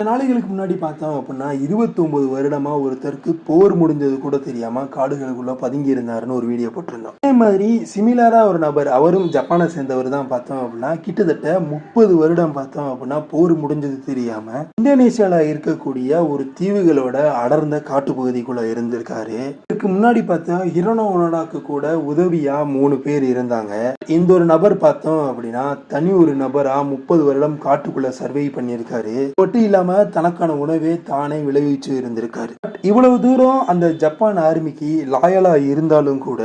சில நாளைகளுக்கு முன்னாடி பார்த்தோம் அப்படின்னா 29 வருடமா ஒருத்தருக்கு போர் முடிஞ்சது கூட தெரியாம காடுகளுக்குள்ள பதுங்கி இருந்தாருன்னு ஒரு வீடியோ போட்டிருந்தோம். அதே மாதிரி சிமிலரா ஒரு நபர், அவரும் ஜப்பானை சேர்ந்தவர் தான், பார்த்தோம் அப்படின்னா கிட்டத்தட்ட 30 வருடம் பார்த்தோம் அப்படின்னா போர் முடிஞ்சது தெரியாம இந்தோனேசியால இருக்கக்கூடிய ஒரு தீவுகளோட அடர்ந்த காட்டுப்பகுதிக்குள்ள இருந்திருக்காரு. இதுக்கு முன்னாடி பார்த்தா ஹிரோனோ ஒனோடாக்கு கூட உதவியா 3 பேர் இருந்தாங்க. இந்த ஒரு நபர் பார்த்தோம் அப்படின்னா தனி ஒரு நபரா 30 வருடம் காட்டுக்குள்ள சர்வை பண்ணியிருக்காரு. மட்டும் இல்லாம தனக்கான உணவே தானே விளைவிச்சு இருந்திருக்காரு. இவ்வளவு தூரம் அந்த ஜப்பான் ஆர்மிக்கு லாயலா இருந்தாலும் கூட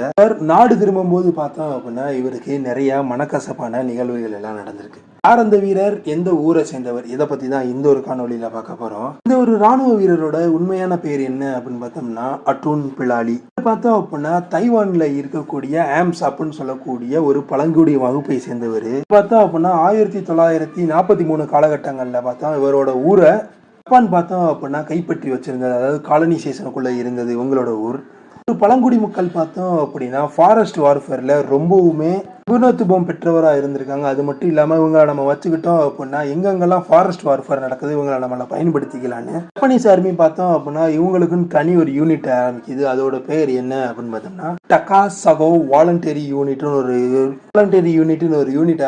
நாடு திரும்பும் போது பார்த்தோம் அப்படின்னா இவருக்கு நிறைய மனக்கசப்பான நிகழ்வுகள் எல்லாம் நடந்திருக்கு. யார் அந்த வீரர், எந்த ஊரை சேர்ந்தவர், இதை பத்தி தான் இந்த ஒரு காணொலியில பார்க்க போறோம். இந்த ஒரு ராணுவ வீரரோட உண்மையான பேர் என்ன அப்படின்னு பார்த்தோம்னா அட்டூன் பிலாலி. பார்த்தோம் அப்படின்னா தைவான்ல இருக்கக்கூடிய ஆம்ஸ் அப்படின்னு சொல்லக்கூடிய ஒரு பழங்குடி வகுப்பை சேர்ந்தவர். பார்த்தோம் அப்படின்னா 1943 காலகட்டங்கள்ல பார்த்தோம் இவரோட ஊரை ஜப்பான் பார்த்தோம் அப்படின்னா கைப்பற்றி வச்சிருந்தது, அதாவது காலனிசேஷனுக்குள்ள இருந்தது இவங்களோட ஊர். ஒரு பழங்குடி மக்கள் பார்த்தோம் அப்படின்னா ஃபாரஸ்ட் வார்ஃபேர்ல ரொம்பவுமே நிபுணத்துவம் பெற்றவராக இருந்திருக்காங்க. அது மட்டும் இல்லாமல் இவங்களை நம்ம வச்சுக்கிட்டோம் அப்படின்னா எங்கெங்கெல்லாம் ஃபாரஸ்ட் வார்ஃபேர் நடக்குது இவங்களை நம்மளை பயன்படுத்திக்கலான்னு ஜப்பானீஸ் ஆர்மி பார்த்தோம் அப்படின்னா இவங்களுக்குன்னு தனி ஒரு யூனிட் ஆரம்பிக்குது. அதோட பேர் என்ன அப்படின்னு பார்த்தோம்னா டகாசகோ வாலண்டரி யூனிட்னு ஒரு யூனிட்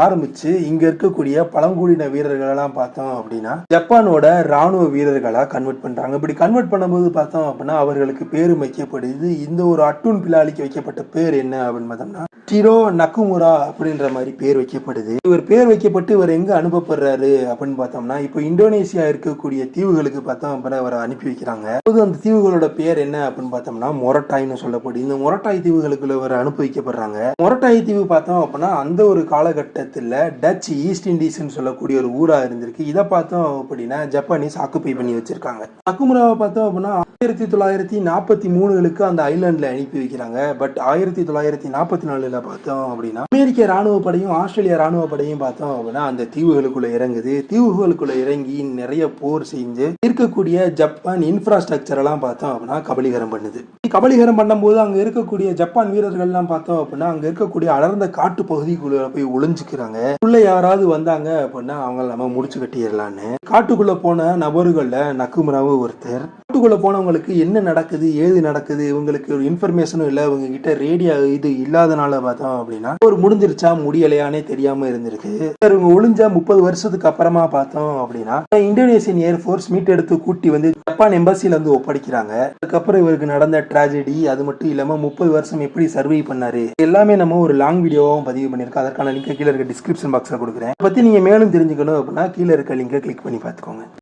ஆரம்பிச்சு இங்க இருக்கக்கூடிய பழங்குடியின வீரர்களெல்லாம் பார்த்தோம் அப்படின்னா ஜப்பானோட ராணுவ வீரர்களா கன்வெர்ட் பண்றாங்க. இப்படி கன்வெர்ட் பண்ணும்போது பார்த்தோம் அப்படின்னா அவர்களுக்கு பேரும் வைக்கப்படுது. இந்த ஒரு அட்டூன் பிலாலிக்கு வைக்கப்பட்ட பேர் என்ன அப்படின்னு பார்த்தோம்னா டிரோ நக்குமுரா அப்படின்ற மாதிரி பேர் வைக்கப்படுது. இவர் பேர் வைக்கப்பட்டு இவர் எங்க அனுப்பப்படுறாரு அப்படின்னு பார்த்தோம்னா இப்போ இந்தோனேசியா இருக்கக்கூடிய தீவுகளுக்கு பார்த்தோம் அப்படின்னா அவரை அனுப்பி வைக்கிறாங்க. அந்த தீவுகளோட பேர் என்ன அப்படின்னு பார்த்தோம்னா மொரட்டாய்னு சொல்லப்படுது. இந்த மொரட்டாய் தீவுகளுக்குள்ள இவர் அனுப்பி வைக்கப்படுறாங்க. மொரட்டாய் தீவு பார்த்தோம் அப்படின்னா அந்த ஒரு காலகட்டத்தில் டச் ஈஸ்ட் இண்டீஸ்ன்னு சொல்லக்கூடிய ஒரு ஊரா இருந்திருக்கு. இதை பார்த்தோம் அப்படின்னா ஜப்பானீஸ் ஆக்குப்பை பண்ணி வச்சிருக்காங்க. நக்குமுராவை பார்த்தோம் அப்படின்னா 1943களுக்கு அந்த ஐலாண்ட்ல அனுப்பி வைக்கிறாங்க. பட் 1944 பார்த்தோம் அப்படின்னா அமெரிக்க ராணுவ படையும் ஆஸ்திரேலியா ராணுவ படையும் பார்த்தோம் அப்படின்னா அந்த தீவுகளுக்குள்ள இறங்குது. தீவுகளுக்குள்ள இறங்கி நிறைய போர் செஞ்சு இருக்கக்கூடிய ஜப்பான் இன்ஃப்ராஸ்ட்ரக்சர் எல்லாம் பார்த்தோம் அப்படின்னா கபலீகரம் பண்ணுது. கபலீகரம் பண்ணும்போது அங்க இருக்கக்கூடிய ஜப்பான் வீரர்கள் எல்லாம் பார்த்தோம் அப்படின்னா அங்க இருக்கக்கூடிய அடர்ந்த காட்டு பகுதிக்குள்ள போய் ஒளிஞ்சுக்கிறாங்க. உள்ள யாராவது வந்தாங்க அப்படின்னா அவங்க நம்ம முடிச்சு கட்டிடலான்னு காட்டுக்குள்ள போன நபர்கள்ல நக்குமுராவும் ஒருத்தர். காட்டுக்குள்ள போனவங்களுக்கு என்ன நடக்குது ஏது நடக்குது இவங்களுக்கு ஒரு இன்ஃபர்மேஷனும் இல்லை, இவங்க கிட்ட ரேடியோ இது இல்லாதனால பார்த்தோம் அப்படின்னா ஒரு முடிஞ்சிருச்சா முடியலையானே தெரியாம இருந்திருக்கு. இவங்க ஒளிஞ்ச 30 வருஷத்துக்கு அப்புறமா பார்த்தோம் அப்படின்னா இந்தோனேசியன் ஏர்ஃபோர்ஸ் மீட்டெடுத்து கூட்டி வந்து ஜப்பான் எம்பசில வந்து ஒப்படைக்கிறாங்க. அதுக்கப்புறம் இவருக்கு நடந்த டிராஜடி, அது மட்டும் இல்லாம 30 வருஷம் எப்படி சர்வை பண்ணாரு எல்லாமே நம்ம ஒரு லாங் வீடியோவும் பதிவு பண்ணிருக்கோம். அதற்கான லிங்க் கீழே இருக்க டிஸ்கிரிப்ஷன் பாக்ஸ்ல கொடுக்குறேன். பத்தி நீங்க மேலும் தெரிஞ்சுக்கணும் அப்படின்னா கீழே இருக்க லிங்கை கிளிக் பண்ணி பார்த்துக்கோங்க.